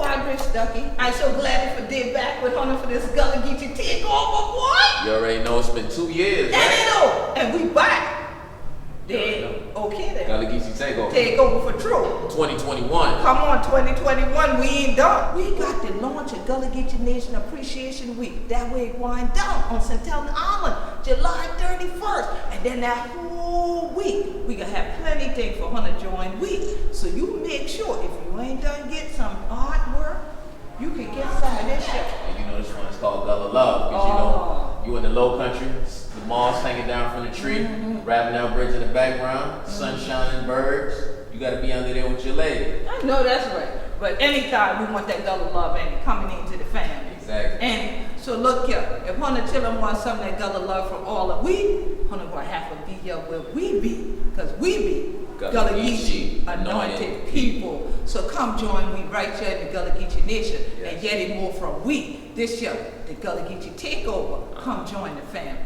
right, Rich Ducky. I'm so glad for day back with Hunter for this GullahGeechee takeover, boy. You already know it's been 2 years, And right? you know, and we back. Then, okay then. GullahGeechee takeover. Takeover for true. 2021. Come on, 2021, we ain't done. We got to launch a GullahGeechee Nation Appreciation Week. That way it wind down on St. Helena Island, July 31st. And then that whole week, we gonna have plenty things for Hunter Join Week. So you make sure, if you ain't done get some artwork, you can get some of this shit. And you know this one is called Gullah Love. Because you know, you in the low country, the moss hanging down from the tree, Rabbit Down Bridge in the background, sun shining, birds. You gotta be under there with your lady. I know that's right. But anytime we want that Gullah love and coming into the family. Exactly. And so look here, if Hunter Chillin wants some of that Gullah love from all of we, Hunter gonna have to be here where we be. Because we be GullahGeechee anointed people. So come join me right here in the GullahGeechee Nation and get it more from we. This year, the GullahGeechee takeover. Come join the family.